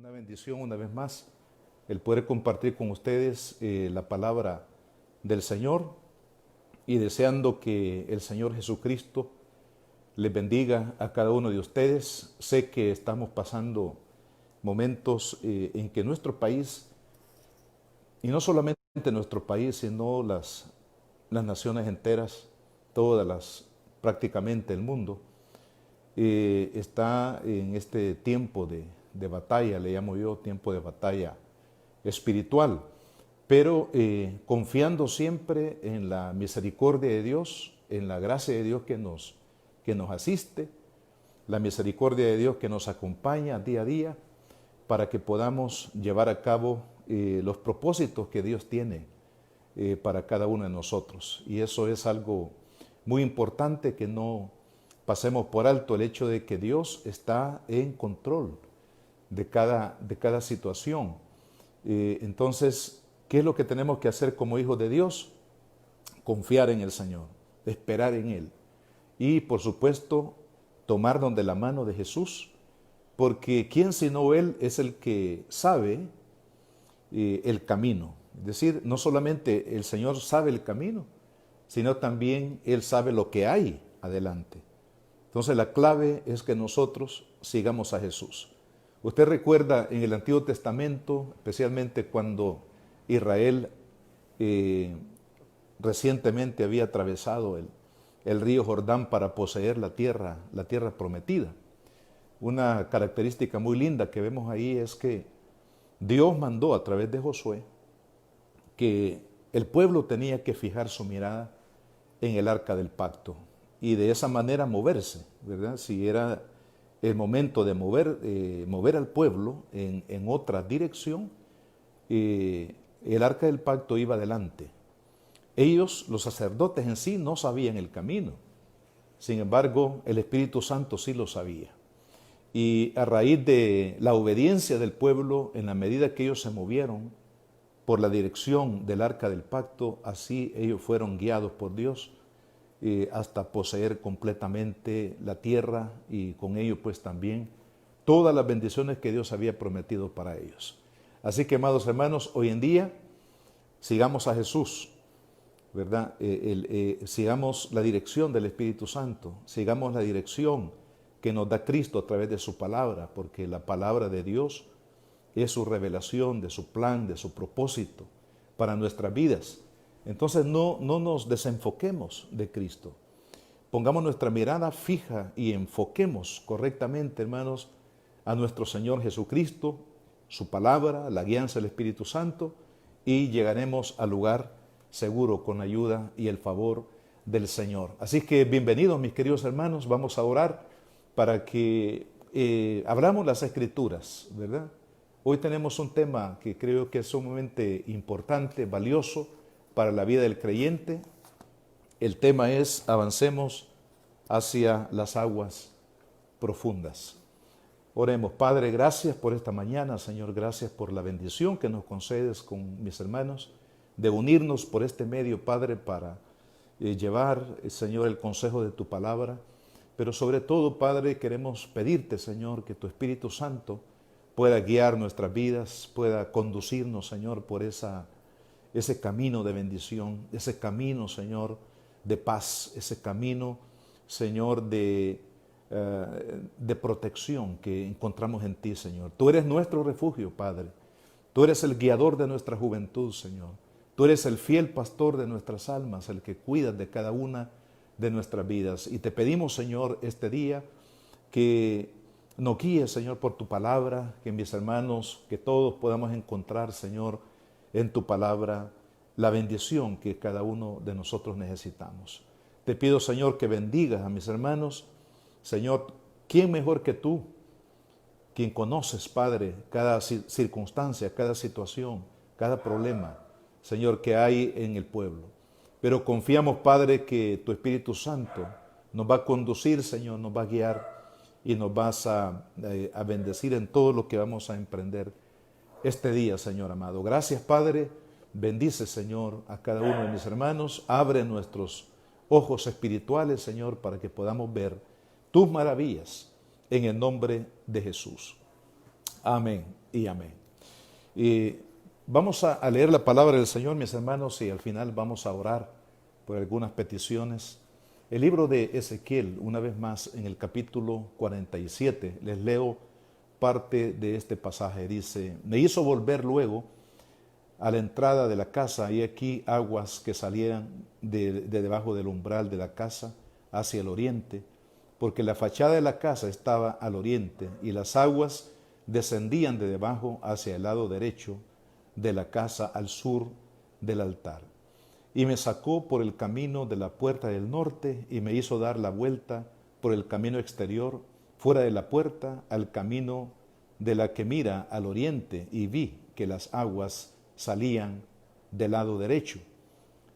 Una bendición una vez más el poder compartir con ustedes la palabra del Señor y deseando que el Señor Jesucristo les bendiga a cada uno de ustedes. Sé que estamos pasando momentos en que nuestro país, y no solamente nuestro país, sino las naciones enteras, prácticamente el mundo, está en este tiempo de batalla, le llamo yo tiempo de batalla espiritual, pero confiando siempre en la misericordia de Dios, en la gracia de Dios que nos asiste, la misericordia de Dios que nos acompaña día a día para que podamos llevar a cabo los propósitos que Dios tiene para cada uno de nosotros. Y eso es algo muy importante, que no pasemos por alto el hecho de que Dios está en control de cada situación. Entonces, ¿qué es lo que tenemos que hacer como hijos de Dios? Confiar en el Señor, esperar en Él y, por supuesto, tomarnos de la mano de Jesús, porque ¿quién sino Él es el que sabe el camino? Es decir, no solamente el Señor sabe el camino, sino también Él sabe lo que hay adelante. Entonces la clave es que nosotros sigamos a Jesús. Usted recuerda en el Antiguo Testamento, especialmente cuando Israel recientemente había atravesado el río Jordán para poseer la tierra prometida. Una característica muy linda que vemos ahí es que Dios mandó a través de Josué que el pueblo tenía que fijar su mirada en el arca del pacto y de esa manera moverse, ¿verdad? Si era el momento de mover al pueblo en otra dirección, el arca del pacto iba adelante. Ellos, los sacerdotes en sí, no sabían el camino. Sin embargo, el Espíritu Santo sí lo sabía. Y a raíz de la obediencia del pueblo, en la medida que ellos se movieron por la dirección del arca del pacto, así ellos fueron guiados por Dios hasta poseer completamente la tierra y con ello pues también todas las bendiciones que Dios había prometido para ellos. Así que, amados hermanos, hoy en día sigamos a Jesús, ¿verdad? Sigamos la dirección del Espíritu Santo, sigamos la dirección que nos da Cristo a través de su palabra, porque la palabra de Dios es su revelación de su plan, de su propósito para nuestras vidas. Entonces no nos desenfoquemos de Cristo. Pongamos nuestra mirada fija y enfoquemos correctamente, hermanos, a nuestro Señor Jesucristo, su palabra, la guianza del Espíritu Santo, y llegaremos al lugar seguro con la ayuda y el favor del Señor. Así que bienvenidos, mis queridos hermanos. Vamos a orar para que abramos las Escrituras, ¿verdad? Hoy tenemos un tema que creo que es sumamente importante, valioso para la vida del creyente. El tema es: avancemos hacia las aguas profundas. Oremos. Padre, gracias por esta mañana, Señor, gracias por la bendición que nos concedes con mis hermanos, de unirnos por este medio, Padre, para llevar, Señor, el consejo de tu palabra. Pero sobre todo, Padre, queremos pedirte, Señor, que tu Espíritu Santo pueda guiar nuestras vidas, pueda conducirnos, Señor, por ese camino de bendición, ese camino, Señor, de paz, ese camino, Señor, de protección que encontramos en ti, Señor. Tú eres nuestro refugio, Padre. Tú eres el guiador de nuestra juventud, Señor. Tú eres el fiel pastor de nuestras almas, el que cuida de cada una de nuestras vidas. Y te pedimos, Señor, este día que nos guíes, Señor, por tu palabra, que mis hermanos, que todos podamos encontrar, Señor, en tu palabra la bendición que cada uno de nosotros necesitamos. Te pido, Señor, que bendigas a mis hermanos. Señor, ¿quién mejor que tú, quien conoces, Padre, cada circunstancia, cada situación, cada problema, Señor, que hay en el pueblo? Pero confiamos, Padre, que tu Espíritu Santo nos va a conducir, Señor, nos va a guiar y nos vas a bendecir en todo lo que vamos a emprender este día, Señor amado. Gracias, Padre. Bendice, Señor, a cada uno de mis hermanos. Abre nuestros ojos espirituales, Señor, para que podamos ver tus maravillas en el nombre de Jesús. Amén y amén. Y vamos a leer la palabra del Señor, mis hermanos, y al final vamos a orar por algunas peticiones. El libro de Ezequiel, una vez más, en el capítulo 47, les leo parte de este pasaje. Dice: me hizo volver luego a la entrada de la casa, y aquí aguas que salían de debajo del umbral de la casa hacia el oriente, porque la fachada de la casa estaba al oriente, y las aguas descendían de debajo hacia el lado derecho de la casa al sur del altar. Y me sacó por el camino de la puerta del norte y me hizo dar la vuelta por el camino exterior, fuera de la puerta, al camino de la que mira al oriente, y vi que las aguas salían del lado derecho.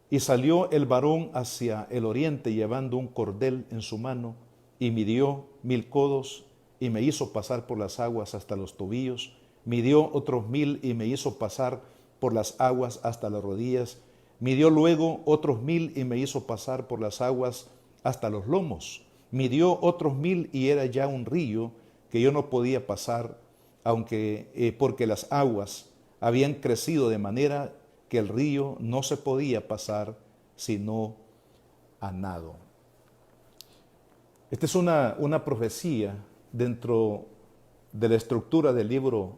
Y salió el varón hacia el oriente llevando un cordel en su mano, y midió 1000 codos, y me hizo pasar por las aguas hasta los tobillos. Midió otros 1000 y me hizo pasar por las aguas hasta las rodillas. Midió luego otros 1000 y me hizo pasar por las aguas hasta los lomos. Midió otros 1000 y era ya un río que yo no podía pasar, porque las aguas habían crecido de manera que el río no se podía pasar sino a nado. Esta es una profecía dentro de la estructura del libro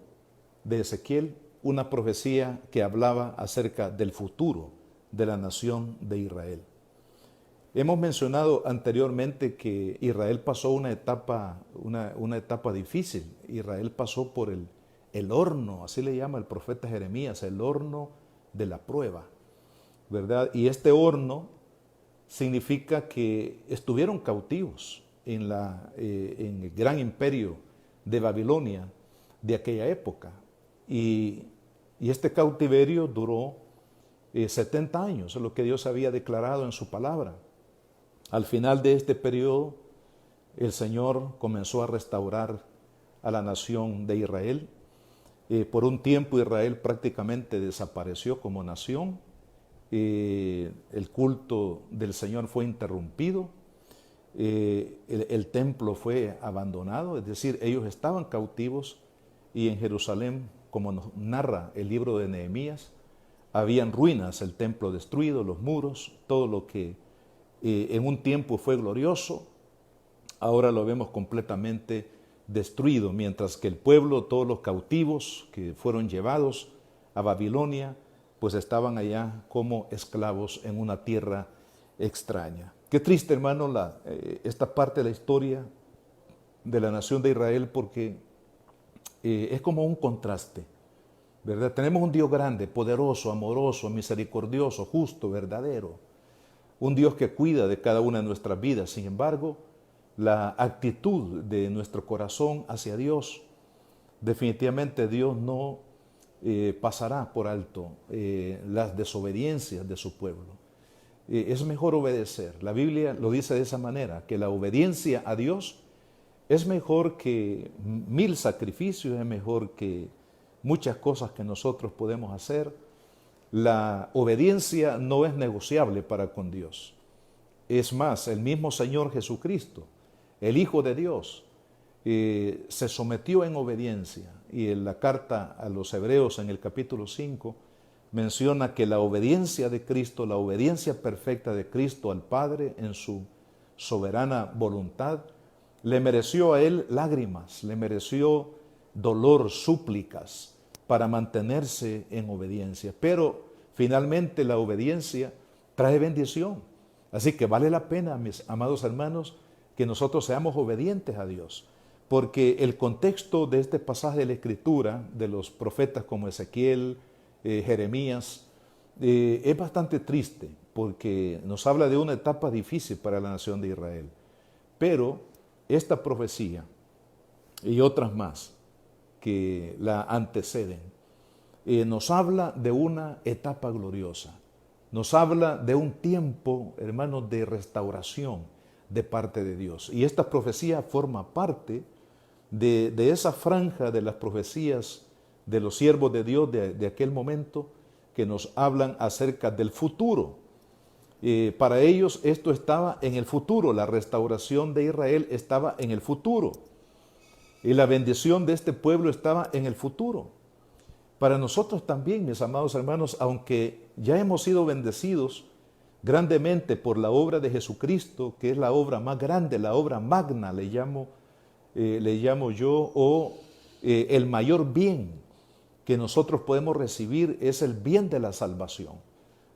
de Ezequiel, una profecía que hablaba acerca del futuro de la nación de Israel. Hemos mencionado anteriormente que Israel pasó una etapa difícil. Israel pasó por el horno, así le llama el profeta Jeremías, el horno de la prueba, ¿verdad? Y este horno significa que estuvieron cautivos en el gran imperio de Babilonia de aquella época. Y este cautiverio duró 70 años, es lo que Dios había declarado en su palabra. Al final de este periodo, el Señor comenzó a restaurar a la nación de Israel. Por un tiempo Israel prácticamente desapareció como nación. El culto del Señor fue interrumpido. El templo fue abandonado, es decir, ellos estaban cautivos, y en Jerusalén, como nos narra el libro de Nehemías, habían ruinas, el templo destruido, los muros, todo lo que en un tiempo fue glorioso, ahora lo vemos completamente destruido, mientras que el pueblo, todos los cautivos que fueron llevados a Babilonia, pues estaban allá como esclavos en una tierra extraña. Qué triste, hermano, esta parte de la historia de la nación de Israel, porque es como un contraste, ¿verdad? Tenemos un Dios grande, poderoso, amoroso, misericordioso, justo, verdadero. Un Dios que cuida de cada una de nuestras vidas. Sin embargo, la actitud de nuestro corazón hacia Dios, definitivamente Dios no pasará por alto las desobediencias de su pueblo. Es mejor obedecer. La Biblia lo dice de esa manera, que la obediencia a Dios es mejor que 1000 sacrificios, es mejor que muchas cosas que nosotros podemos hacer. La obediencia no es negociable para con Dios. Es más, el mismo Señor Jesucristo, el Hijo de Dios, se sometió en obediencia, y en la carta a los Hebreos en el capítulo 5 menciona que la obediencia de Cristo, la obediencia perfecta de Cristo al Padre en su soberana voluntad, le mereció a Él lágrimas, le mereció dolor, súplicas para mantenerse en obediencia. Pero finalmente la obediencia trae bendición. Así que vale la pena, mis amados hermanos, que nosotros seamos obedientes a Dios. Porque el contexto de este pasaje de la Escritura, de los profetas como Ezequiel, Jeremías, es bastante triste, porque nos habla de una etapa difícil para la nación de Israel. Pero esta profecía y otras más que la anteceden, nos habla de una etapa gloriosa. Nos habla de un tiempo, hermanos, de restauración de parte de Dios. Y esta profecía forma parte de esa franja de las profecías de los siervos de Dios de aquel momento, que nos hablan acerca del futuro. Para ellos esto estaba en el futuro, la restauración de Israel estaba en el futuro. Y la bendición de este pueblo estaba en el futuro. Para nosotros también, mis amados hermanos, aunque ya hemos sido bendecidos grandemente por la obra de Jesucristo, que es la obra más grande, la obra magna, le llamo yo, o el mayor bien que nosotros podemos recibir es el bien de la salvación.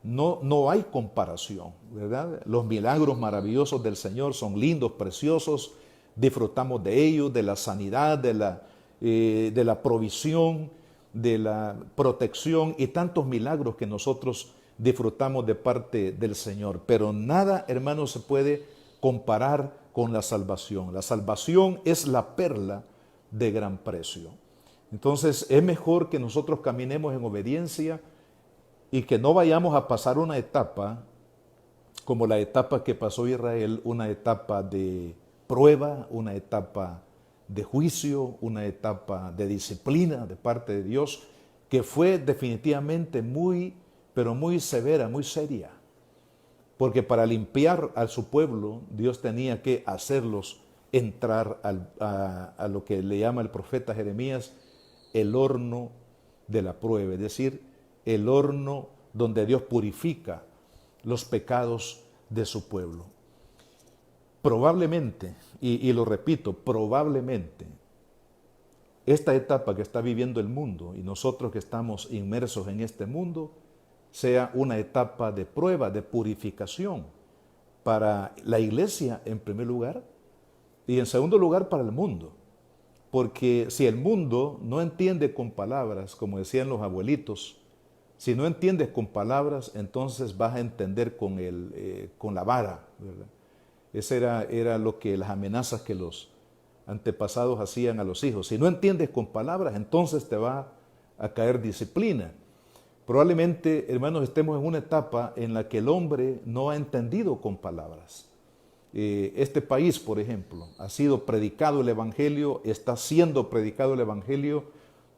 No hay comparación, ¿verdad? Los milagros maravillosos del Señor son lindos, preciosos, disfrutamos de ellos, de la sanidad, de la provisión, de la protección y tantos milagros que nosotros disfrutamos de parte del Señor. Pero nada, hermanos, se puede comparar con la salvación. La salvación es la perla de gran precio. Entonces es mejor que nosotros caminemos en obediencia y que no vayamos a pasar una etapa como la etapa que pasó Israel, una etapa de prueba, una etapa de juicio, una etapa de disciplina de parte de Dios, que fue definitivamente muy, pero muy severa, muy seria. Porque para limpiar a su pueblo, Dios tenía que hacerlos entrar a lo que le llama el profeta Jeremías el horno de la prueba, es decir, el horno donde Dios purifica los pecados de su pueblo. Probablemente, y lo repito, probablemente, esta etapa que está viviendo el mundo y nosotros que estamos inmersos en este mundo, sea una etapa de prueba, de purificación para la iglesia en primer lugar y en segundo lugar para el mundo. Porque si el mundo no entiende con palabras, como decían los abuelitos, si no entiendes con palabras, entonces vas a entender con la vara, ¿verdad? Esa era lo que las amenazas que los antepasados hacían a los hijos. Si no entiendes con palabras, entonces te va a caer disciplina. Probablemente, hermanos, estemos en una etapa en la que el hombre no ha entendido con palabras. Este país, por ejemplo, ha sido predicado el Evangelio, está siendo predicado el Evangelio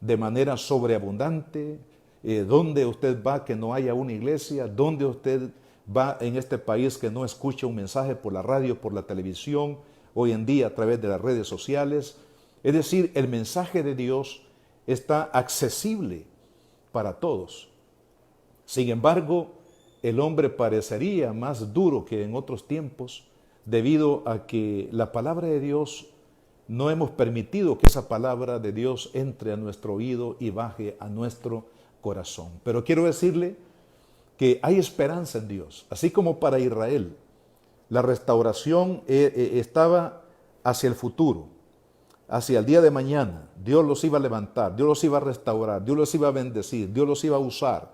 de manera sobreabundante. Donde usted va que no haya una iglesia, donde usted va en este país que no escuche un mensaje por la radio, por la televisión, hoy en día a través de las redes sociales. Es decir, el mensaje de Dios está accesible para todos. Sin embargo, el hombre parecería más duro que en otros tiempos debido a que la palabra de Dios no hemos permitido que esa palabra de Dios entre a nuestro oído y baje a nuestro corazón. Pero quiero decirle que hay esperanza en Dios. Así como para Israel la restauración estaba hacia el futuro, hacia el día de mañana. Dios los iba a levantar, Dios los iba a restaurar, Dios los iba a bendecir, Dios los iba a usar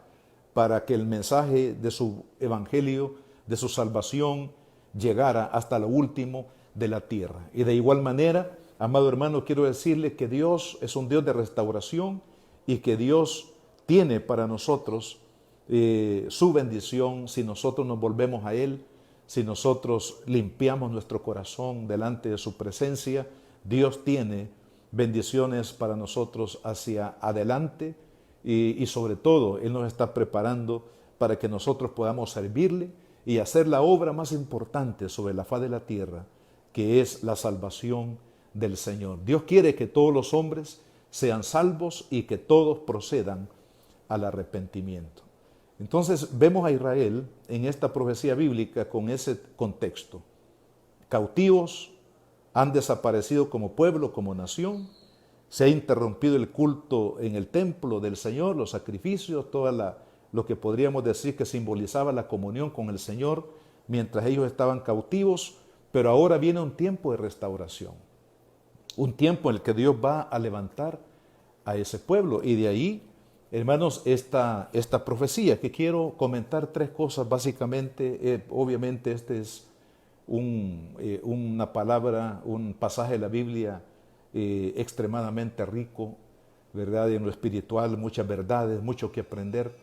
para que el mensaje de su evangelio, de su salvación, llegara hasta lo último de la tierra. Y de igual manera, amado hermano, quiero decirle que Dios es un Dios de restauración y que Dios tiene para nosotros su bendición si nosotros nos volvemos a Él, si nosotros limpiamos nuestro corazón delante de su presencia. Dios tiene bendiciones para nosotros hacia adelante y sobre todo Él nos está preparando para que nosotros podamos servirle y hacer la obra más importante sobre la faz de la tierra, que es la salvación del Señor. Dios quiere que todos los hombres sean salvos y que todos procedan al arrepentimiento. Entonces vemos a Israel en esta profecía bíblica con ese contexto. Cautivos, han desaparecido como pueblo, como nación, se ha interrumpido el culto en el templo del Señor, los sacrificios, lo que podríamos decir que simbolizaba la comunión con el Señor mientras ellos estaban cautivos, pero ahora viene un tiempo de restauración, un tiempo en el que Dios va a levantar a ese pueblo y de ahí, hermanos, esta profecía, que quiero comentar tres cosas básicamente. Obviamente este es una palabra, un pasaje de la Biblia extremadamente rico, ¿verdad? En lo espiritual, muchas verdades, mucho que aprender,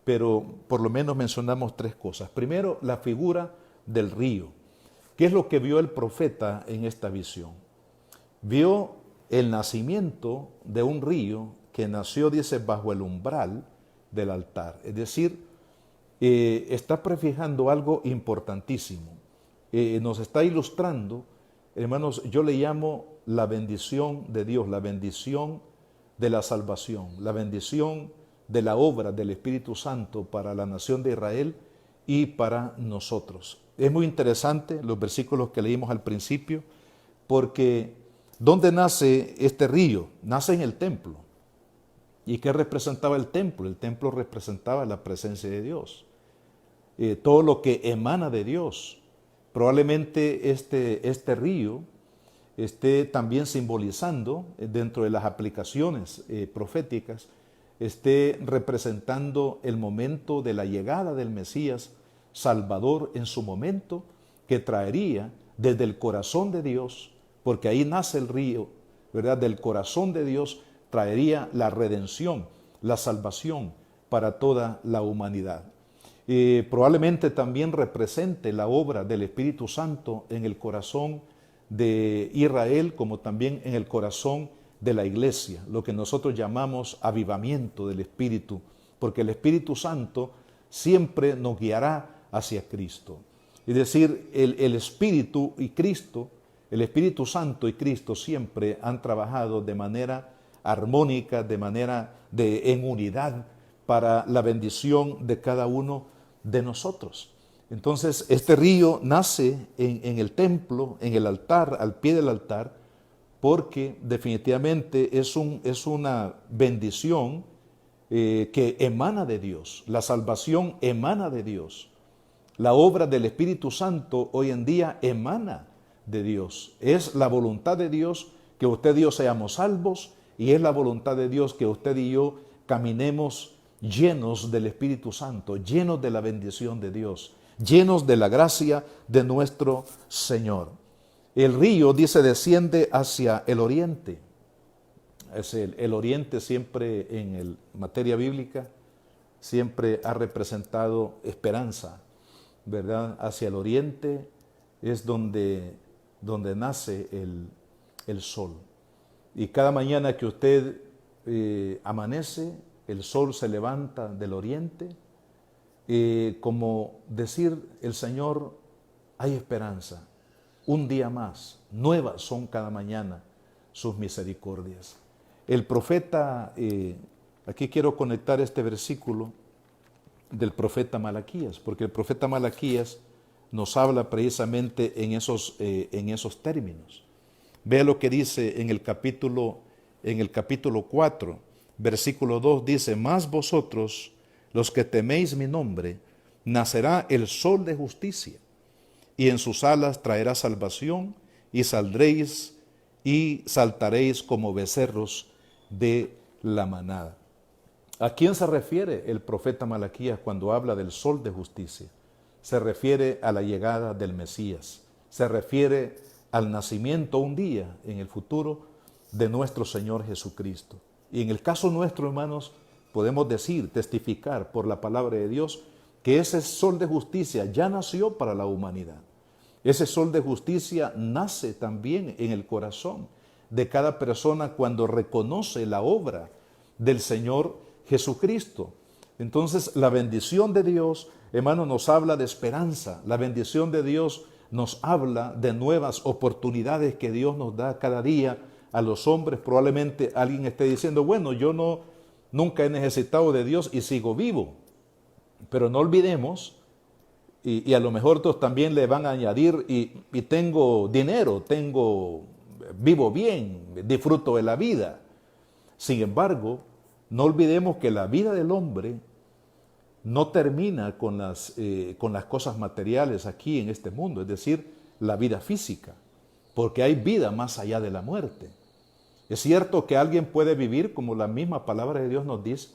pero por lo menos mencionamos tres cosas. Primero, la figura del río. ¿Qué es lo que vio el profeta en esta visión? Vio el nacimiento de un río que nació, dice, bajo el umbral del altar. Es decir, está prefijando algo importantísimo. Nos está ilustrando hermanos, yo le llamo la bendición de Dios, la bendición de la salvación, la bendición de la obra del Espíritu Santo para la nación de Israel y para nosotros. Es muy interesante los versículos que leímos al principio, porque ¿dónde nace este río? Nace en el templo. ¿Y qué representaba el templo? El templo representaba la presencia de Dios. Todo lo que emana de Dios. Probablemente este río esté también simbolizando, dentro de las aplicaciones proféticas, esté representando el momento de la llegada del Mesías Salvador en su momento, que traería desde el corazón de Dios, porque ahí nace el río, ¿verdad? Del corazón de Dios traería la redención, la salvación para toda la humanidad. Probablemente también represente la obra del Espíritu Santo en el corazón de Israel, como también en el corazón de la iglesia, lo que nosotros llamamos avivamiento del Espíritu, porque el Espíritu Santo siempre nos guiará hacia Cristo. Es decir, el Espíritu y Cristo, el Espíritu Santo y Cristo siempre han trabajado de manera armónica, de manera en unidad para la bendición de cada uno de nosotros. Entonces, este río nace en el templo, en el altar, al pie del altar, porque definitivamente es una bendición que emana de Dios. La salvación emana de Dios. La obra del Espíritu Santo hoy en día emana de Dios. Es la voluntad de Dios que usted y yo seamos salvos, y es la voluntad de Dios que usted y yo caminemos llenos del Espíritu Santo, llenos de la bendición de Dios, llenos de la gracia de nuestro Señor. El río, dice, desciende hacia el oriente. El oriente siempre en materia bíblica siempre ha representado esperanza, ¿verdad? Hacia el oriente es donde nace el sol. Y cada mañana que usted amanece, el sol se levanta del oriente, como decir el Señor, hay esperanza, un día más, nuevas son cada mañana sus misericordias. El profeta, aquí quiero conectar este versículo del profeta Malaquías, porque el profeta Malaquías nos habla precisamente en esos términos. Vea lo que dice en el capítulo 4, versículo 2, dice, mas vosotros, los que teméis mi nombre, nacerá el sol de justicia, y en sus alas traerá salvación, y saldréis y saltaréis como becerros de la manada. ¿A quién se refiere el profeta Malaquías cuando habla del sol de justicia? Se refiere a la llegada del Mesías, se refiere al nacimiento un día en el futuro de nuestro Señor Jesucristo. Y en el caso nuestro, hermanos, podemos decir, testificar por la palabra de Dios, que ese sol de justicia ya nació para la humanidad. Ese sol de justicia nace también en el corazón de cada persona cuando reconoce la obra del Señor Jesucristo. Entonces, la bendición de Dios, hermano, nos habla de esperanza. La bendición de Dios nos habla de nuevas oportunidades que Dios nos da cada día a los hombres. Probablemente alguien esté diciendo, bueno, yo nunca he necesitado de Dios y sigo vivo. Pero no olvidemos, y a lo mejor otros también le van a añadir, y tengo dinero, vivo bien, disfruto de la vida. Sin embargo, no olvidemos que la vida del hombre no termina con las cosas materiales aquí en este mundo, es decir, la vida física, porque hay vida más allá de la muerte. Es cierto que alguien puede vivir, como la misma palabra de Dios nos dice,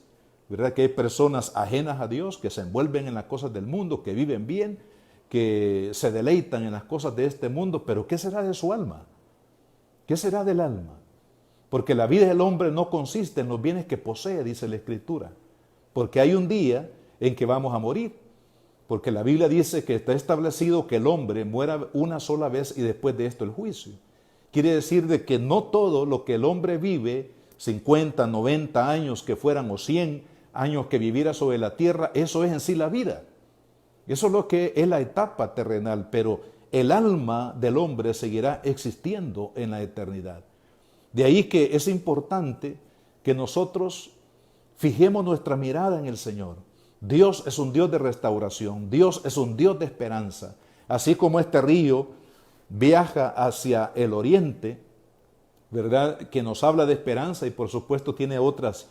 ¿verdad? Que hay personas ajenas a Dios, que se envuelven en las cosas del mundo, que viven bien, que se deleitan en las cosas de este mundo, pero ¿qué será de su alma? ¿Qué será del alma? Porque la vida del hombre no consiste en los bienes que posee, dice la Escritura, porque hay un día en que vamos a morir, porque la Biblia dice que está establecido que el hombre muera una sola vez y después de esto el juicio. Quiere decir de que no todo lo que el hombre vive, 50, 90 años que fueran o 100 años que viviera sobre la tierra, eso es en sí la vida. Eso es lo que es la etapa terrenal, pero el alma del hombre seguirá existiendo en la eternidad. De ahí que es importante que nosotros fijemos nuestra mirada en el Señor. Dios es un Dios de restauración, Dios es un Dios de esperanza. Así como este río viaja hacia el oriente, ¿verdad?, que nos habla de esperanza y por supuesto tiene otras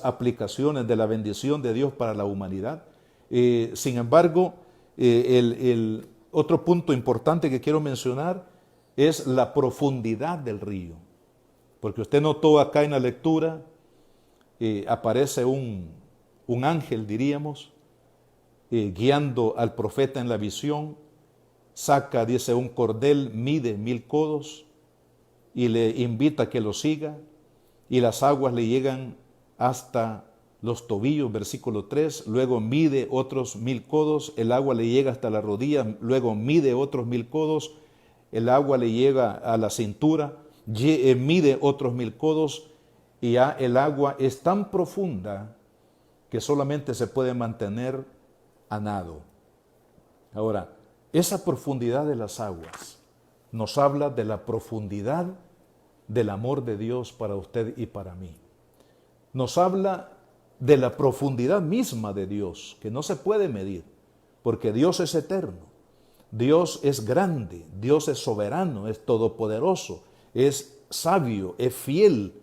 aplicaciones de la bendición de Dios para la humanidad. Sin embargo, el otro punto importante que quiero mencionar es la profundidad del río. Porque usted notó acá en la lectura, aparece un ángel, diríamos, guiando al profeta en la visión. Saca, dice, un cordel, mide 1000 codos y le invita a que lo siga, y las aguas le llegan hasta los tobillos, versículo 3, luego mide otros 1000 codos, el agua le llega hasta la rodilla, luego mide otros 1000 codos, el agua le llega a la cintura, mide otros 1000 codos, y ya el agua es tan profunda que solamente se puede mantener a nado. Ahora, esa profundidad de las aguas nos habla de la profundidad del amor de Dios para usted y para mí. Nos habla de la profundidad misma de Dios, que no se puede medir, porque Dios es eterno, Dios es grande, Dios es soberano, es todopoderoso, es sabio, es fiel,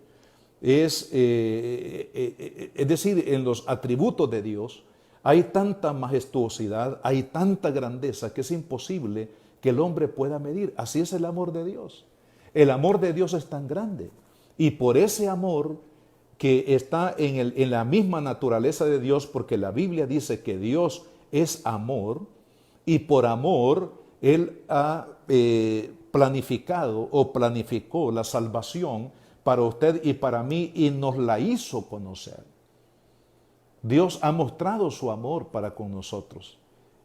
es decir, en los atributos de Dios hay tanta majestuosidad, hay tanta grandeza que es imposible que el hombre pueda medir. Así es el amor de Dios. El amor de Dios es tan grande, y por ese amor que está en la misma naturaleza de Dios, porque la Biblia dice que Dios es amor, y por amor Él ha planificado o planificó la salvación para usted y para mí, y nos la hizo conocer. Dios ha mostrado su amor para con nosotros.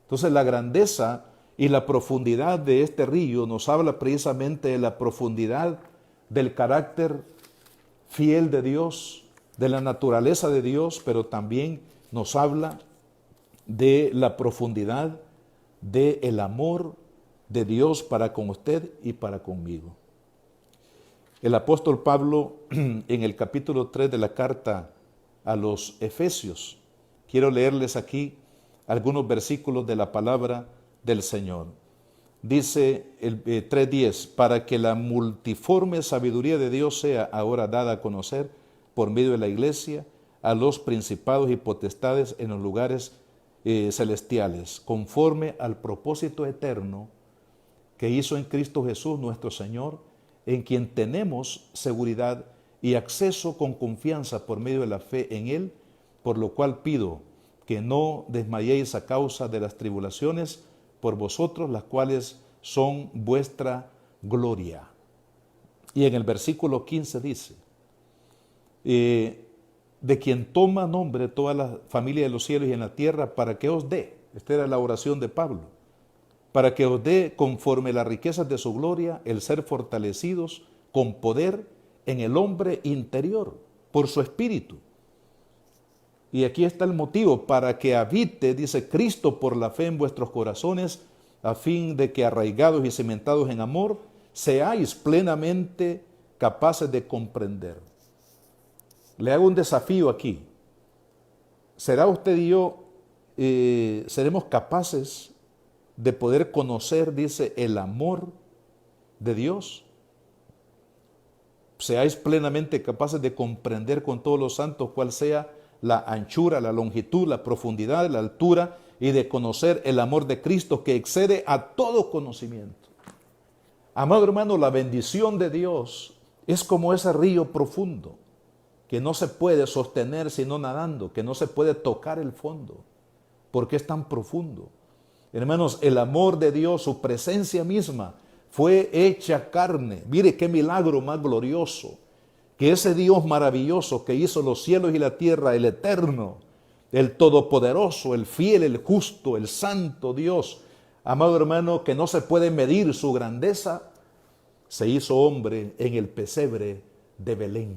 Entonces la grandeza y la profundidad de este río nos habla precisamente de la profundidad del carácter fiel de Dios, de la naturaleza de Dios, pero también nos habla de la profundidad del amor de Dios para con usted y para conmigo. El apóstol Pablo, en el capítulo 3 de la carta a los Efesios, quiero leerles aquí algunos versículos de la palabra del Señor. Dice el 3:10, para que la multiforme sabiduría de Dios sea ahora dada a conocer por medio de la iglesia a los principados y potestades en los lugares celestiales, conforme al propósito eterno que hizo en Cristo Jesús nuestro Señor, en quien tenemos seguridad y acceso con confianza por medio de la fe en Él, por lo cual pido que no desmayéis a causa de las tribulaciones por vosotros, las cuales son vuestra gloria. Y en el versículo 15 dice, de quien toma nombre toda la familia de los cielos y en la tierra, para que os dé, esta era la oración de Pablo, para que os dé conforme las riquezas de su gloria, el ser fortalecidos con poder en el hombre interior, por su espíritu. Y aquí está el motivo, para que habite, dice Cristo, por la fe en vuestros corazones, a fin de que arraigados y cimentados en amor, seáis plenamente capaces de comprender. Le hago un desafío aquí. ¿Será usted y yo, seremos capaces de poder conocer, dice, el amor de Dios? Seáis plenamente capaces de comprender con todos los santos cuál sea la anchura, la longitud, la profundidad, la altura, y de conocer el amor de Cristo que excede a todo conocimiento. Amado hermano, la bendición de Dios es como ese río profundo que no se puede sostener sino nadando, que no se puede tocar el fondo, porque es tan profundo. Hermanos, el amor de Dios, su presencia misma, fue hecha carne. Mire qué milagro más glorioso, que ese Dios maravilloso que hizo los cielos y la tierra, el eterno, el todopoderoso, el fiel, el justo, el santo Dios, amado hermano, que no se puede medir su grandeza, se hizo hombre en el pesebre de Belén.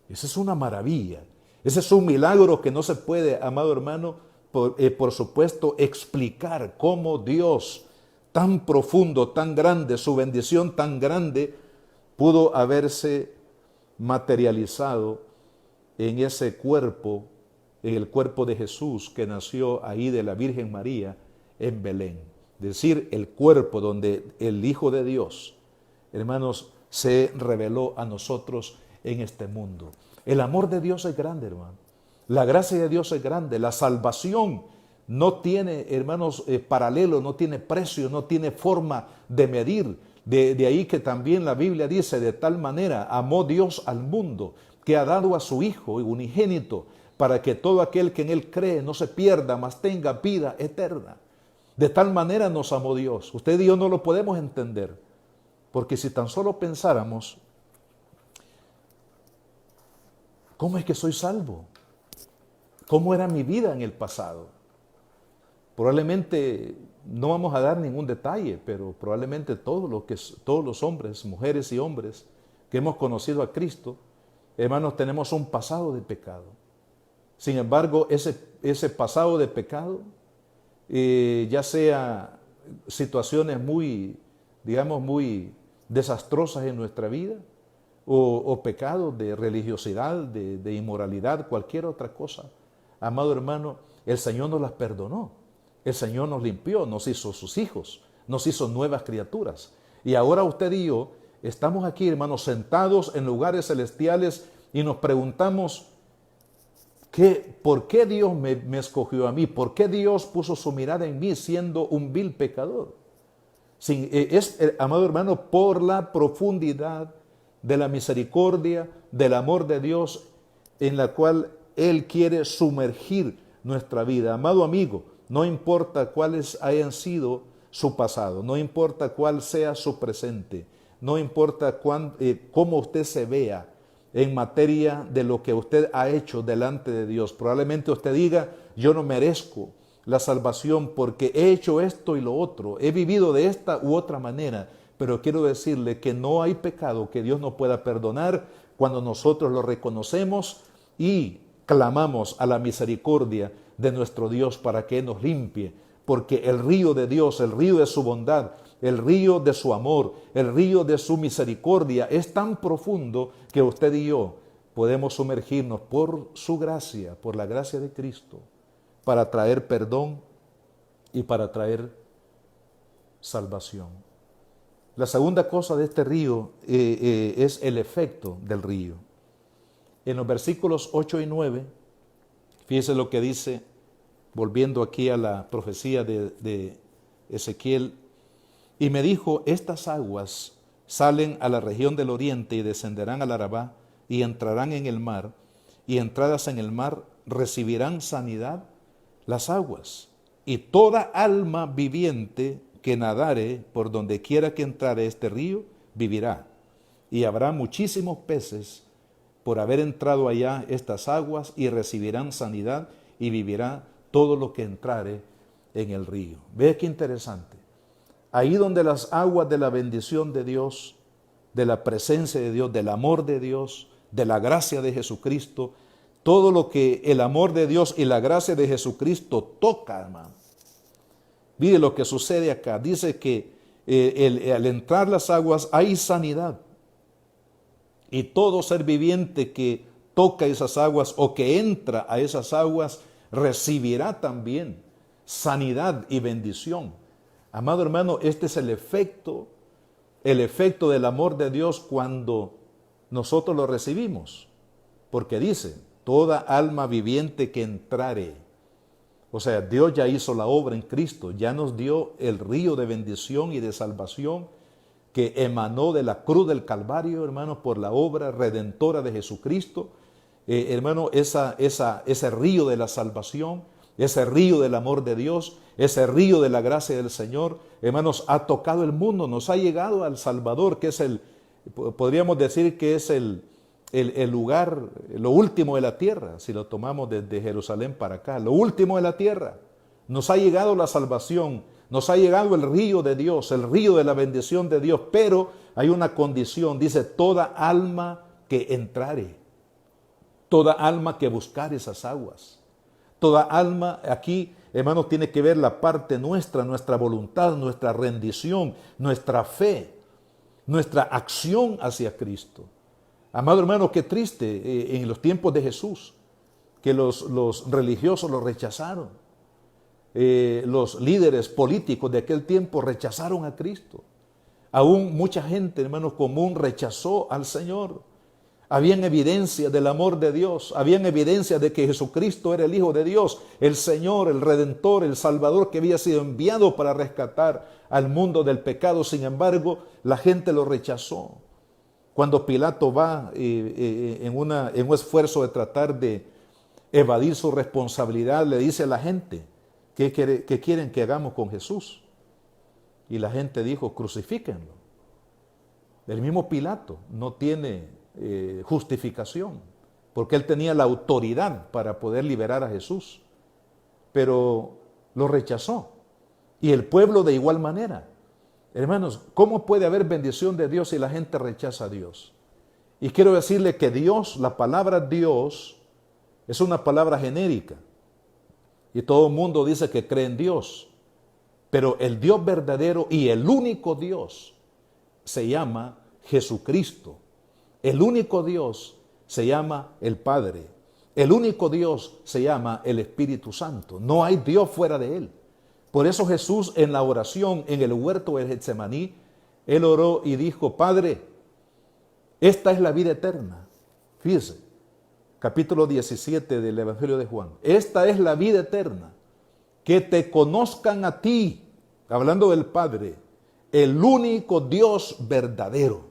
Esa es una maravilla. Ese es un milagro que no se puede, amado hermano, por supuesto, explicar cómo Dios tan profundo, tan grande, su bendición tan grande, pudo haberse materializado en ese cuerpo, en el cuerpo de Jesús que nació ahí de la Virgen María en Belén. Es decir, el cuerpo donde el Hijo de Dios, hermanos, se reveló a nosotros en este mundo. El amor de Dios es grande, hermano. La gracia de Dios es grande. La salvación no tiene, hermanos, paralelo, no tiene precio, no tiene forma de medir. De ahí que también la Biblia dice, de tal manera amó Dios al mundo, que ha dado a su Hijo unigénito, para que todo aquel que en Él cree no se pierda, mas tenga vida eterna. De tal manera nos amó Dios. Usted y yo no lo podemos entender, porque si tan solo pensáramos, ¿cómo es que soy salvo? ¿Cómo era mi vida en el pasado? Probablemente no vamos a dar ningún detalle, pero probablemente todos los hombres, mujeres y hombres que hemos conocido a Cristo, hermanos, tenemos un pasado de pecado. Sin embargo, ese pasado de pecado, ya sea situaciones muy, digamos, muy desastrosas en nuestra vida, o pecados de religiosidad, de inmoralidad, cualquier otra cosa, amado hermano, el Señor nos las perdonó. El Señor nos limpió, nos hizo sus hijos, nos hizo nuevas criaturas. Y ahora usted y yo estamos aquí, hermanos, sentados en lugares celestiales y nos preguntamos, ¿por qué Dios me escogió a mí? ¿Por qué Dios puso su mirada en mí siendo un vil pecador? Amado hermano, por la profundidad de la misericordia, del amor de Dios en la cual Él quiere sumergir nuestra vida. Amado amigo, no importa cuáles hayan sido su pasado, no importa cuál sea su presente, no importa cómo usted se vea en materia de lo que usted ha hecho delante de Dios. Probablemente usted diga, yo no merezco la salvación porque he hecho esto y lo otro, he vivido de esta u otra manera, pero quiero decirle que no hay pecado que Dios no pueda perdonar cuando nosotros lo reconocemos y clamamos a la misericordia de nuestro Dios para que nos limpie, porque el río de Dios, el río de su bondad, el río de su amor, el río de su misericordia es tan profundo que usted y yo podemos sumergirnos por su gracia, por la gracia de Cristo, para traer perdón y para traer salvación. La segunda cosa de este río es el efecto del río. En los versículos 8 y 9, fíjese lo que dice, volviendo aquí a la profecía de Ezequiel, y me dijo, estas aguas salen a la región del oriente y descenderán al Arabá y entrarán en el mar, y entradas en el mar recibirán sanidad las aguas, y toda alma viviente que nadare por donde quiera que entrare este río, vivirá. Y habrá muchísimos peces por haber entrado allá estas aguas, y recibirán sanidad, y vivirá todo lo que entrare en el río. Ve qué interesante. Ahí donde las aguas de la bendición de Dios, de la presencia de Dios, del amor de Dios, de la gracia de Jesucristo, todo lo que el amor de Dios y la gracia de Jesucristo toca, hermano. Mire lo que sucede acá. Dice que al entrar las aguas hay sanidad. Y todo ser viviente que toca esas aguas o que entra a esas aguas recibirá también sanidad y bendición. Amado hermano, este es el efecto del amor de Dios cuando nosotros lo recibimos. Porque dice, toda alma viviente que entrare. O sea, Dios ya hizo la obra en Cristo, ya nos dio el río de bendición y de salvación que emanó de la cruz del Calvario, hermano, por la obra redentora de Jesucristo. Hermano, ese río de la salvación, ese río del amor de Dios, ese río de la gracia del Señor, hermanos, ha tocado el mundo, nos ha llegado al Salvador, que es podríamos decir que es el lugar, lo último de la tierra, si lo tomamos desde Jerusalén para acá, lo último de la tierra. Nos ha llegado la salvación, nos ha llegado el río de Dios, el río de la bendición de Dios, pero hay una condición, dice, toda alma que entrare, toda alma que buscare esas aguas, toda alma aquí, hermanos, tiene que ver la parte nuestra, nuestra voluntad, nuestra rendición, nuestra fe, nuestra acción hacia Cristo. Amado hermano, qué triste en los tiempos de Jesús, que los religiosos lo rechazaron. Los líderes políticos de aquel tiempo rechazaron a Cristo. Aún mucha gente, hermanos, común rechazó al Señor. Habían evidencia del amor de Dios, habían evidencia de que Jesucristo era el Hijo de Dios, el Señor, el Redentor, el Salvador que había sido enviado para rescatar al mundo del pecado. Sin embargo, la gente lo rechazó. Cuando Pilato va en un esfuerzo de tratar de evadir su responsabilidad, le dice a la gente, ¿qué quieren que hagamos con Jesús? Y la gente dijo, crucifíquenlo. El mismo Pilato no tiene justificación, porque él tenía la autoridad para poder liberar a Jesús, pero lo rechazó. Y el pueblo de igual manera. Hermanos, ¿cómo puede haber bendición de Dios si la gente rechaza a Dios? Y quiero decirle que Dios, la palabra Dios, es una palabra genérica. Y todo el mundo dice que cree en Dios. Pero el Dios verdadero y el único Dios se llama Jesucristo. El único Dios se llama el Padre. El único Dios se llama el Espíritu Santo. No hay Dios fuera de Él. Por eso Jesús en la oración en el huerto de Getsemaní, Él oró y dijo, Padre, esta es la vida eterna. Fíjese, capítulo 17 del Evangelio de Juan. Esta es la vida eterna, que te conozcan a ti, hablando del Padre, el único Dios verdadero.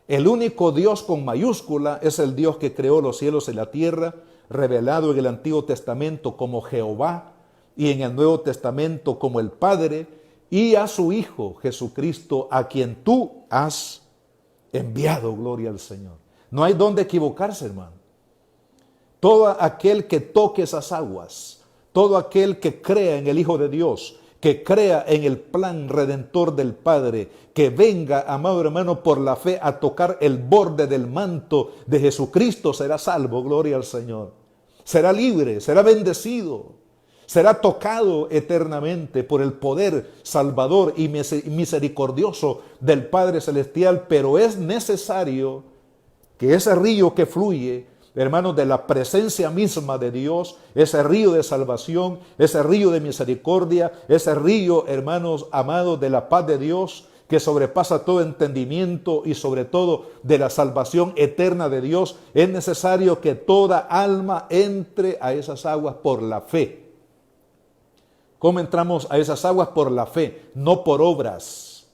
El único Dios con mayúscula es el Dios que creó los cielos y la tierra, revelado en el Antiguo Testamento como Jehová y en el Nuevo Testamento como el Padre, y a su Hijo Jesucristo, a quien tú has enviado, gloria al Señor. No hay dónde equivocarse, hermano. Todo aquel que toque esas aguas, todo aquel que crea en el Hijo de Dios, que crea en el plan redentor del Padre, que venga, amado hermano, por la fe a tocar el borde del manto de Jesucristo, será salvo, gloria al Señor. Será libre, será bendecido, será tocado eternamente por el poder salvador y misericordioso del Padre Celestial, pero es necesario que ese río que fluye, hermanos, de la presencia misma de Dios, ese río de salvación, ese río de misericordia, ese río, hermanos amados, de la paz de Dios, que sobrepasa todo entendimiento y sobre todo de la salvación eterna de Dios, es necesario que toda alma entre a esas aguas por la fe. ¿Cómo entramos a esas aguas? Por la fe, no por obras,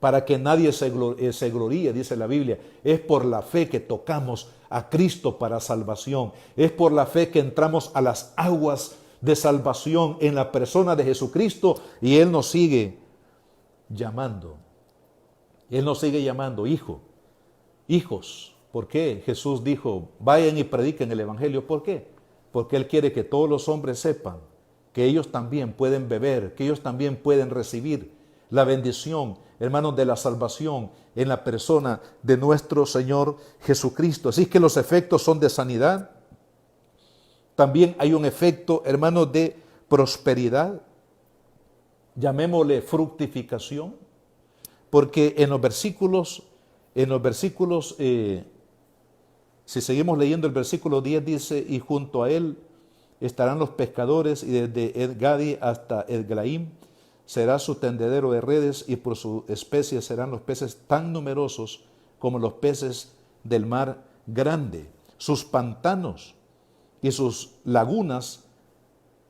para que nadie se gloríe, dice la Biblia. Es por la fe que tocamos a Cristo para salvación. Es por la fe que entramos a las aguas de salvación en la persona de Jesucristo, y Él nos sigue llamando. Él nos sigue llamando hijos. ¿Por qué? Jesús dijo, vayan y prediquen el Evangelio. ¿Por qué? Porque Él quiere que todos los hombres sepan que ellos también pueden beber, que ellos también pueden recibir la bendición, hermanos, de la salvación en la persona de nuestro Señor Jesucristo. Así que los efectos son de sanidad. También hay un efecto, hermanos, de prosperidad. Llamémosle fructificación, porque en los versículos, si seguimos leyendo el versículo 10 dice, y junto a él estarán los pescadores, y desde En-Gadi hasta Eglaim será su tendedero de redes, y por su especie serán los peces tan numerosos como los peces del mar grande. Sus pantanos y sus lagunas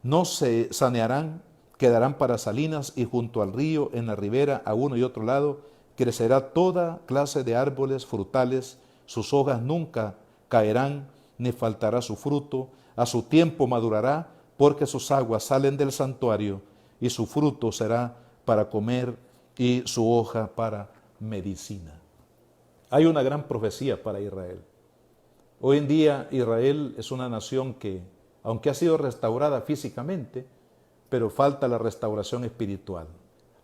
no se sanearán, quedarán para salinas, y junto al río, en la ribera, a uno y otro lado, crecerá toda clase de árboles frutales. Sus hojas nunca caerán, ni faltará su fruto. A su tiempo madurará, porque sus aguas salen del santuario, y su fruto será para comer, y su hoja para medicina. Hay una gran profecía para Israel. Hoy en día Israel es una nación que, aunque ha sido restaurada físicamente, pero falta la restauración espiritual.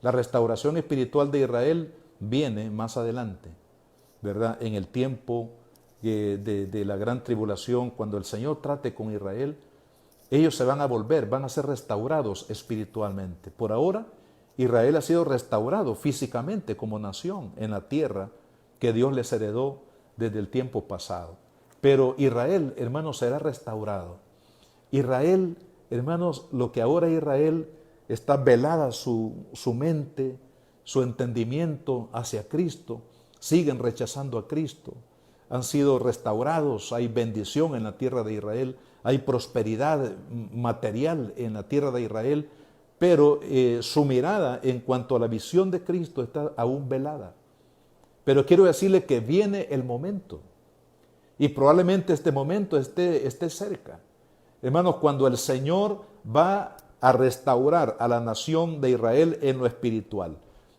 La restauración espiritual de Israel viene más adelante, ¿verdad? En el tiempo de la gran tribulación, cuando el Señor trate con Israel, ellos se van a volver, van a ser restaurados espiritualmente. Por ahora, Israel ha sido restaurado físicamente como nación en la tierra que Dios les heredó desde el tiempo pasado. Pero Israel, hermanos, será restaurado. Israel, hermanos, lo que ahora Israel está velada su mente, su entendimiento hacia Cristo, siguen rechazando a Cristo, han sido restaurados, hay bendición en la tierra de Israel, hay prosperidad material en la tierra de Israel, pero su mirada en cuanto a la visión de Cristo está aún velada. Pero quiero decirle que viene el momento, y probablemente este momento esté cerca. Hermanos, cuando el Señor va a restaurar a la nación de Israel en lo espiritual.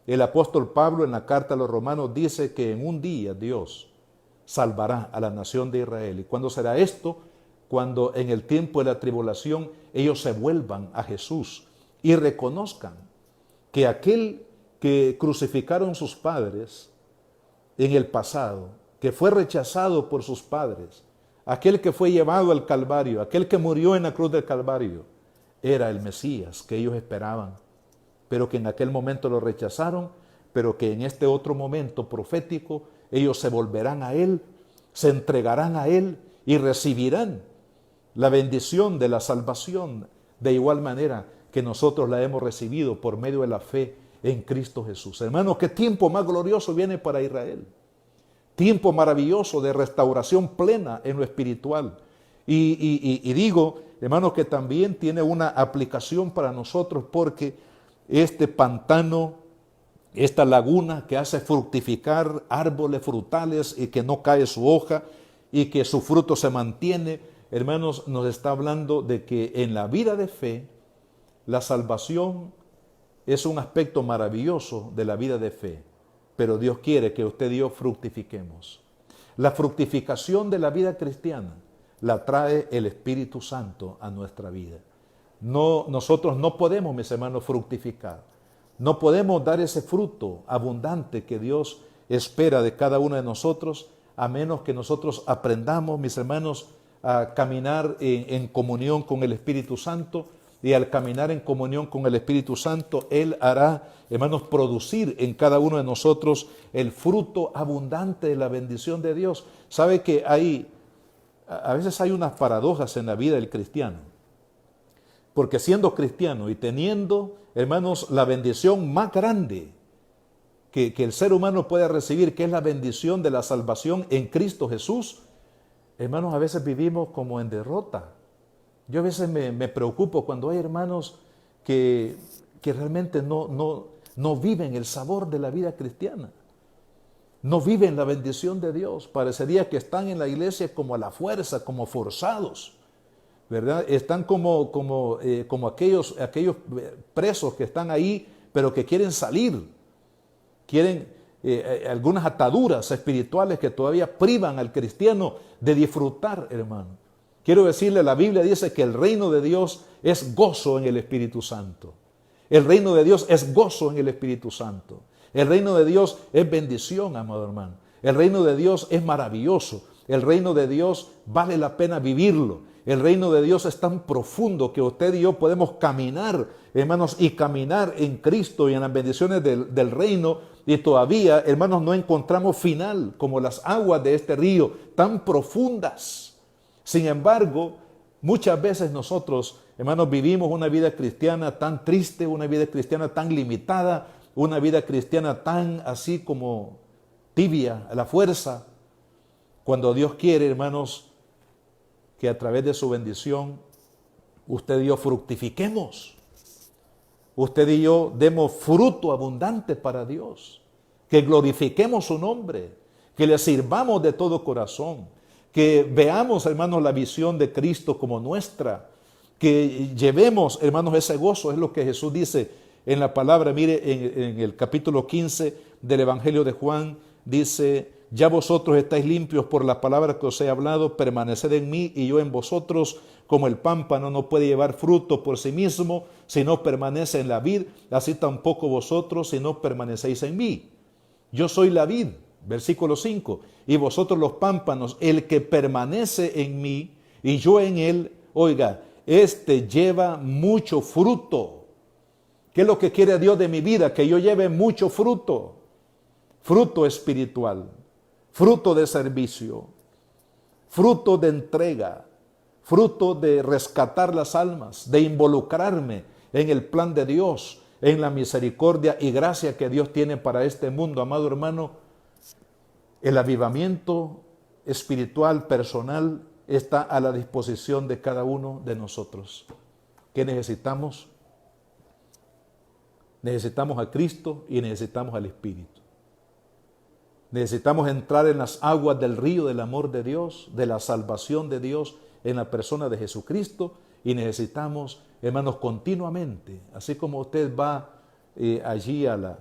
El apóstol Pablo en la carta a los Romanos dice que en un día Dios salvará a la nación de Israel. ¿Y cuándo será esto? Cuando en el tiempo de la tribulación ellos se vuelvan a Jesús y reconozcan que aquel que crucificaron sus padres en el pasado, que fue rechazado por sus padres, aquel que fue llevado al Calvario, aquel que murió en la cruz del Calvario, era el Mesías que ellos esperaban, pero que en aquel momento lo rechazaron, pero que en este otro momento profético ellos se volverán a Él, se entregarán a Él y recibirán la bendición de la salvación de igual manera que nosotros la hemos recibido por medio de la fe en Cristo Jesús. Hermanos, qué tiempo más glorioso viene para Israel. Tiempo maravilloso de restauración plena en lo espiritual. Y digo, hermanos, que también tiene una aplicación para nosotros porque este pantano, esta laguna que hace fructificar árboles frutales y que no cae su hoja y que su fruto se mantiene, hermanos, nos está hablando de que en la vida de fe, la salvación es un aspecto maravilloso de la vida de fe, pero Dios quiere que usted y yo fructifiquemos. La fructificación de la vida cristiana la trae el Espíritu Santo a nuestra vida. No, nosotros no podemos, mis hermanos, fructificar. No podemos dar ese fruto abundante que Dios espera de cada uno de nosotros, a menos que nosotros aprendamos, mis hermanos, a caminar en comunión con el Espíritu Santo. Y al caminar en comunión con el Espíritu Santo, Él hará, hermanos, producir en cada uno de nosotros el fruto abundante de la bendición de Dios. ¿Sabe que a veces hay unas paradojas en la vida del cristiano? Porque siendo cristiano y teniendo, hermanos, la bendición más grande que el ser humano puede recibir, que es la bendición de la salvación en Cristo Jesús, hermanos, a veces vivimos como en derrota. Yo a veces me preocupo cuando hay hermanos que realmente no viven el sabor de la vida cristiana. No viven la bendición de Dios. Parecería que están en la iglesia como a la fuerza, como forzados, ¿verdad? Están como aquellos presos que están ahí, pero que quieren salir. Quieren algunas ataduras espirituales que todavía privan al cristiano de disfrutar, hermano. Quiero decirle, la Biblia dice que el reino de Dios es gozo en el Espíritu Santo. El reino de Dios es gozo en el Espíritu Santo. El reino de Dios es bendición, amado hermano. El reino de Dios es maravilloso. El reino de Dios vale la pena vivirlo. El reino de Dios es tan profundo que usted y yo podemos caminar, hermanos, y caminar en Cristo y en las bendiciones del reino. Y todavía, hermanos, no encontramos final como las aguas de este río tan profundas. Sin embargo, muchas veces nosotros, hermanos, vivimos una vida cristiana tan triste, una vida cristiana tan limitada, una vida cristiana tan así como tibia a la fuerza, cuando Dios quiere, hermanos, que a través de su bendición usted y yo fructifiquemos, usted y yo demos fruto abundante para Dios, que glorifiquemos su nombre, que le sirvamos de todo corazón, que veamos, hermanos, la visión de Cristo como nuestra, que llevemos, hermanos, ese gozo. Es lo que Jesús dice en la palabra. Mire, en el capítulo 15 del Evangelio de Juan, dice: ya vosotros estáis limpios por la palabra que os he hablado, permaneced en mí y yo en vosotros. Como el pámpano no puede llevar fruto por sí mismo si no permanece en la vid, así tampoco vosotros si no permanecéis en mí. Yo soy la vid. Versículo 5, y vosotros los pámpanos, el que permanece en mí y yo en él, oiga, este lleva mucho fruto. ¿Qué es lo que quiere Dios de mi vida? Que yo lleve mucho fruto. Fruto espiritual, fruto de servicio, fruto de entrega, fruto de rescatar las almas, de involucrarme en el plan de Dios, en la misericordia y gracia que Dios tiene para este mundo. Amado hermano, el avivamiento espiritual, personal, está a la disposición de cada uno de nosotros. ¿Qué necesitamos? Necesitamos a Cristo y necesitamos al Espíritu. Necesitamos entrar en las aguas del río del amor de Dios, de la salvación de Dios en la persona de Jesucristo, y necesitamos, hermanos, continuamente, así como usted va allí al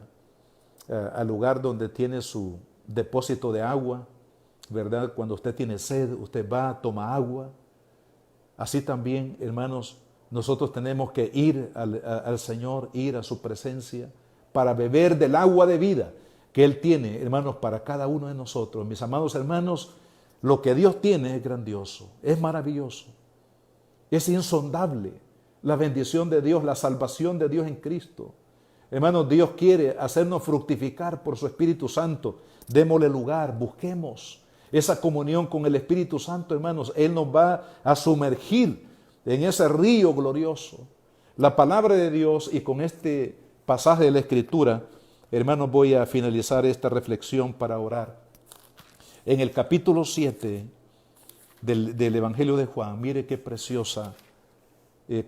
lugar donde tiene su depósito de agua, ¿verdad? Cuando usted tiene sed, usted va, toma agua. Así también, hermanos, nosotros tenemos que ir al Señor, ir a su presencia para beber del agua de vida que Él tiene, hermanos, para cada uno de nosotros. Mis amados hermanos, lo que Dios tiene es grandioso, es maravilloso, es insondable. La bendición de Dios, la salvación de Dios en Cristo. Hermanos, Dios quiere hacernos fructificar por su Espíritu Santo. Démosle lugar, busquemos esa comunión con el Espíritu Santo, hermanos. Él nos va a sumergir en ese río glorioso. La palabra de Dios, y con este pasaje de la Escritura, hermanos, voy a finalizar esta reflexión para orar. En el capítulo 7 del Evangelio de Juan, mire qué preciosa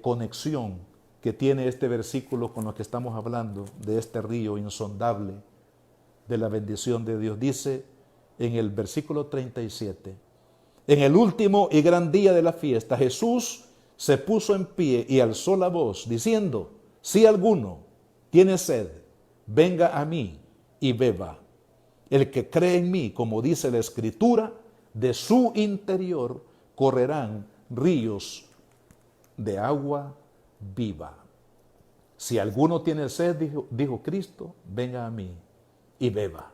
conexión que tiene este versículo con lo que estamos hablando, de este río insondable, de la bendición de Dios. Dice en el versículo 37, en el último y gran día de la fiesta, Jesús se puso en pie y alzó la voz, diciendo, si alguno tiene sed, venga a mí y beba. El que cree en mí, como dice la Escritura, de su interior correrán ríos de agua viva. Si alguno tiene sed, dijo Cristo, venga a mí y beba.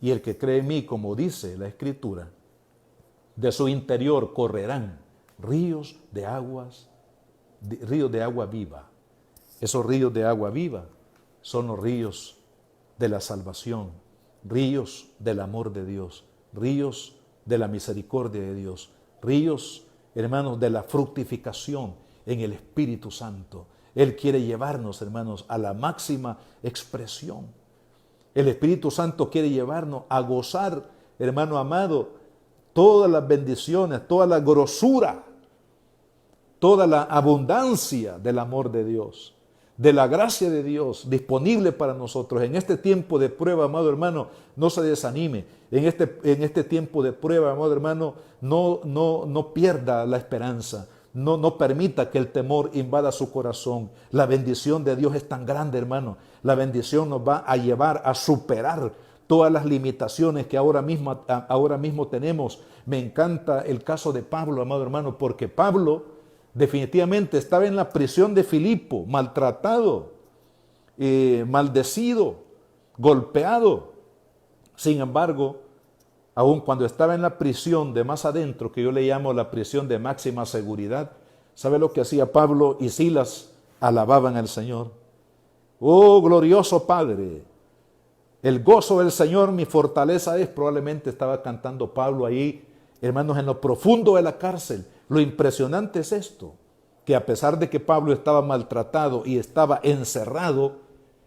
Y el que cree en mí, como dice la Escritura, de su interior correrán ríos de agua viva. Esos ríos de agua viva son los ríos de la salvación, ríos del amor de Dios, ríos de la misericordia de Dios, ríos, hermanos, de la fructificación en el Espíritu Santo. Él quiere llevarnos, hermanos, a la máxima expresión. El Espíritu Santo quiere llevarnos a gozar, hermano amado, todas las bendiciones, toda la grosura, toda la abundancia del amor de Dios, de la gracia de Dios disponible para nosotros. En este tiempo de prueba, amado hermano, no se desanime. En este tiempo de prueba, amado hermano, no pierda la esperanza. No permita que el temor invada su corazón. La bendición de Dios es tan grande, hermano. La bendición nos va a llevar a superar todas las limitaciones que ahora mismo tenemos. Me encanta el caso de Pablo, amado hermano, porque Pablo definitivamente estaba en la prisión de Filipo, maltratado, maldecido, golpeado. Sin embargo, aun cuando estaba en la prisión de más adentro, que yo le llamo la prisión de máxima seguridad, ¿sabe lo que hacía Pablo y Silas? Alababan al Señor. Oh, glorioso Padre, el gozo del Señor mi fortaleza es. Probablemente estaba cantando Pablo ahí, hermanos, en lo profundo de la cárcel. Lo impresionante es esto, que a pesar de que Pablo estaba maltratado y estaba encerrado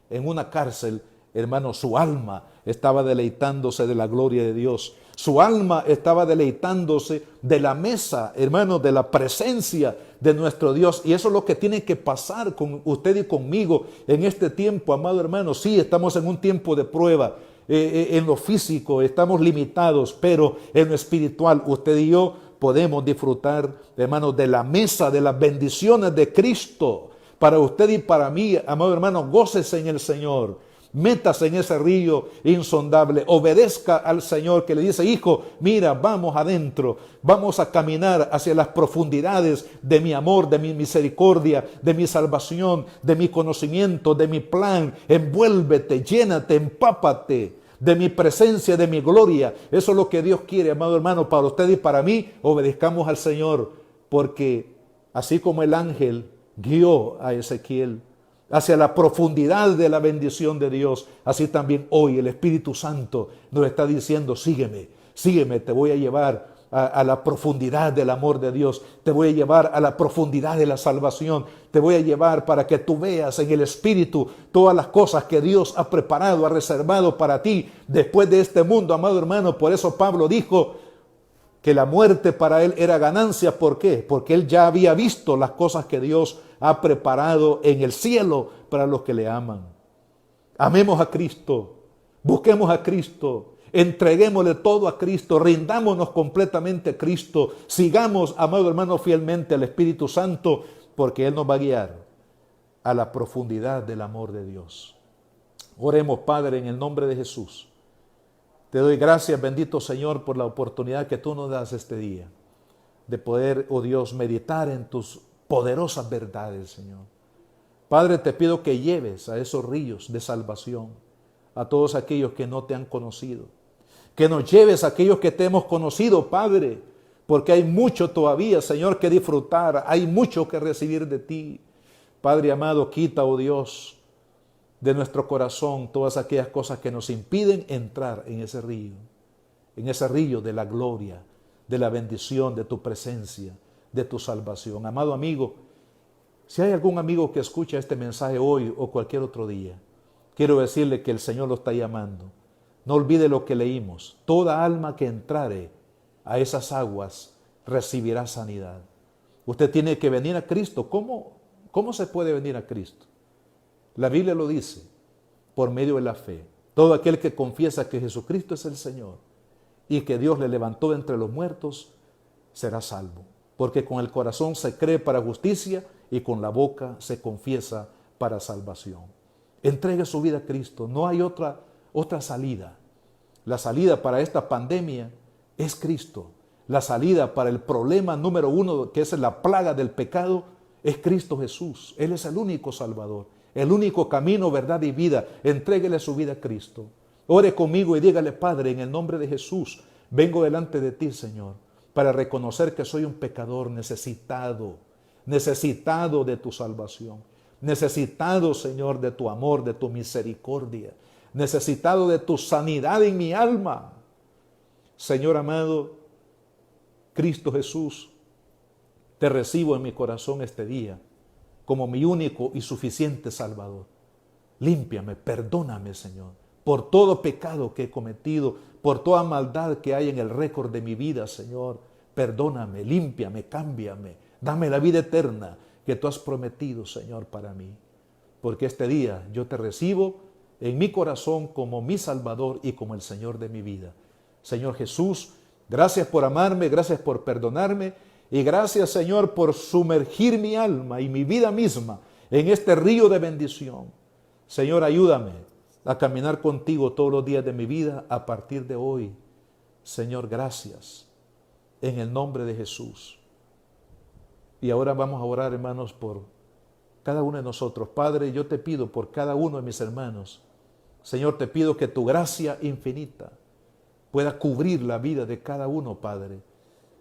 en una cárcel, hermano, su alma estaba deleitándose de la gloria de Dios. Su alma estaba deleitándose de la mesa, hermano, de la presencia de nuestro Dios. Y eso es lo que tiene que pasar con usted y conmigo en este tiempo, amado hermano. Sí, estamos en un tiempo de prueba. En lo físico estamos limitados, pero en lo espiritual usted y yo podemos disfrutar, hermanos, de la mesa, de las bendiciones de Cristo. Para usted y para mí, amado hermano, gócese en el Señor. Métase en ese río insondable. Obedezca al Señor que le dice, hijo, mira, vamos adentro. Vamos a caminar hacia las profundidades de mi amor, de mi misericordia, de mi salvación, de mi conocimiento, de mi plan. Envuélvete, llénate, empápate de mi presencia, de mi gloria. Eso es lo que Dios quiere, amado hermano, para usted y para mí. Obedezcamos al Señor, porque así como el ángel guió a Ezequiel hacia la profundidad de la bendición de Dios, así también hoy el Espíritu Santo nos está diciendo, sígueme, sígueme, te voy a llevar a la profundidad del amor de Dios, te voy a llevar a la profundidad de la salvación, te voy a llevar para que tú veas en el Espíritu todas las cosas que Dios ha preparado, ha reservado para ti después de este mundo, amado hermano. Por eso Pablo dijo que la muerte para él era ganancia. ¿Por qué? Porque él ya había visto las cosas que Dios ha preparado en el cielo para los que le aman. Amemos a Cristo, busquemos a Cristo, entreguémosle todo a Cristo, rindámonos completamente a Cristo, sigamos, amado hermano, fielmente al Espíritu Santo, porque Él nos va a guiar a la profundidad del amor de Dios. Oremos, Padre, en el nombre de Jesús. Te doy gracias, bendito Señor, por la oportunidad que tú nos das este día, de poder, oh Dios, meditar en tus poderosas verdades, Señor. Padre, te pido que lleves a esos ríos de salvación a todos aquellos que no te han conocido. Que nos lleves a aquellos que te hemos conocido, Padre, porque hay mucho todavía, Señor, que disfrutar, hay mucho que recibir de ti. Padre amado, quita, oh Dios, de nuestro corazón todas aquellas cosas que nos impiden entrar en ese río de la gloria, de la bendición, de tu presencia, de tu salvación. Amado amigo, si hay algún amigo que escucha este mensaje hoy o cualquier otro día, quiero decirle que el Señor lo está llamando. No olvide lo que leímos. Toda alma que entrare a esas aguas recibirá sanidad. Usted tiene que venir a Cristo. ¿Cómo se puede venir a Cristo? La Biblia lo dice, por medio de la fe. Todo aquel que confiesa que Jesucristo es el Señor y que Dios le levantó de entre los muertos, será salvo. Porque con el corazón se cree para justicia y con la boca se confiesa para salvación. Entregue su vida a Cristo. No hay otra salida. La salida para esta pandemia es Cristo. La salida para el problema número uno, que es la plaga del pecado, es Cristo Jesús. Él es el único Salvador, el único camino, verdad y vida. Entréguele su vida a Cristo. Ore conmigo y dígale: Padre, en el nombre de Jesús, vengo delante de ti, Señor, para reconocer que soy un pecador necesitado de tu salvación. Necesitado, Señor, de tu amor, de tu misericordia. Necesitado de tu sanidad en mi alma. Señor amado, Cristo Jesús, te recibo en mi corazón este día como mi único y suficiente Salvador. Límpiame, perdóname, Señor, por todo pecado que he cometido, por toda maldad que hay en el récord de mi vida, Señor. Perdóname, límpiame, cámbiame, dame la vida eterna que tú has prometido, Señor, para mí. Porque este día yo te recibo en mi corazón como mi Salvador y como el Señor de mi vida. Señor Jesús, gracias por amarme, gracias por perdonarme y gracias, Señor, por sumergir mi alma y mi vida misma en este río de bendición. Señor, ayúdame a caminar contigo todos los días de mi vida a partir de hoy. Señor, gracias. En el nombre de Jesús. Y ahora vamos a orar, hermanos, por cada uno de nosotros. Padre, yo te pido por cada uno de mis hermanos. Señor, te pido que tu gracia infinita pueda cubrir la vida de cada uno, Padre.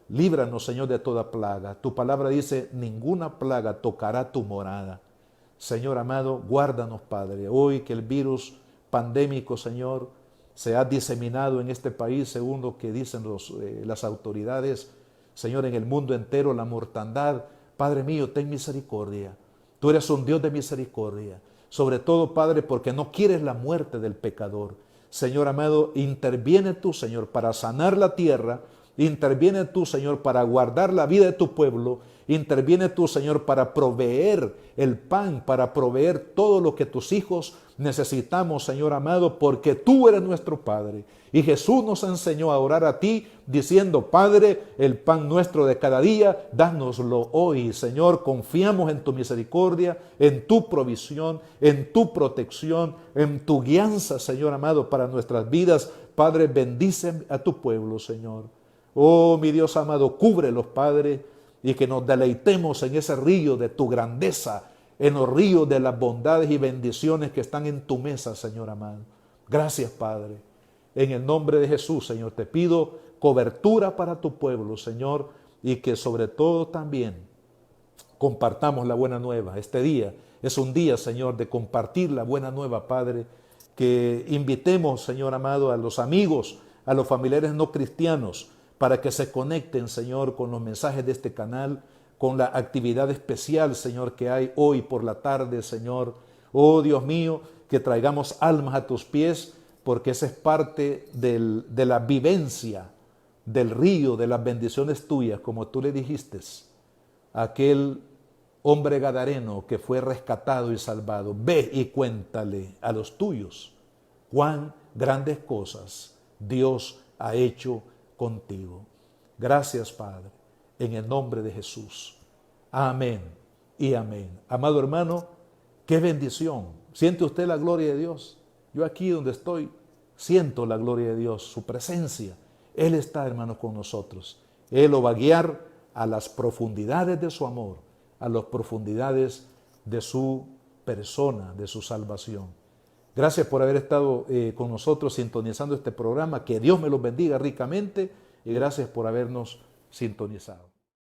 Líbranos, Señor, de toda plaga. Tu palabra dice: ninguna plaga tocará tu morada. Señor amado, guárdanos, Padre. Hoy que el virus pandémico, Señor, se ha diseminado en este país, según lo que dicen las autoridades, Señor, en el mundo entero, la mortandad. Padre mío, ten misericordia. Tú eres un Dios de misericordia. Sobre todo, Padre, porque no quieres la muerte del pecador. Señor amado, interviene tú, Señor, para sanar la tierra. Interviene tú, Señor, para guardar la vida de tu pueblo. Interviene tú, Señor, para proveer el pan, para proveer todo lo que tus hijos necesitamos, Señor amado, porque tú eres nuestro Padre. Y Jesús nos enseñó a orar a ti, diciendo: Padre, el pan nuestro de cada día, dánoslo hoy. Señor, confiamos en tu misericordia, en tu provisión, en tu protección, en tu guianza, Señor amado, para nuestras vidas. Padre, bendice a tu pueblo, Señor. Oh, mi Dios amado, cúbrelos, Padre, y que nos deleitemos en ese río de tu grandeza, en los ríos de las bondades y bendiciones que están en tu mesa, Señor amado. Gracias, Padre. En el nombre de Jesús, Señor, te pido cobertura para tu pueblo, Señor, y que sobre todo también compartamos la buena nueva. Este día es un día, Señor, de compartir la buena nueva, Padre, que invitemos, Señor amado, a los amigos, a los familiares no cristianos, para que se conecten, Señor, con los mensajes de este canal, con la actividad especial, Señor, que hay hoy por la tarde, Señor. Oh, Dios mío, que traigamos almas a tus pies, porque esa es parte de la vivencia del río, de las bendiciones tuyas, como tú le dijiste a aquel hombre gadareno que fue rescatado y salvado. Ve y cuéntale a los tuyos cuán grandes cosas Dios ha hecho contigo. Gracias, Padre, en el nombre de Jesús. Amén y amén. Amado hermano, qué bendición. ¿Siente usted la gloria de Dios? Yo aquí donde estoy siento la gloria de Dios, su presencia. Él está, hermanos, con nosotros. Él lo va a guiar a las profundidades de su amor, a las profundidades de su persona, de su salvación. Gracias por haber estado con nosotros sintonizando este programa. Que Dios me los bendiga ricamente y gracias por habernos sintonizado.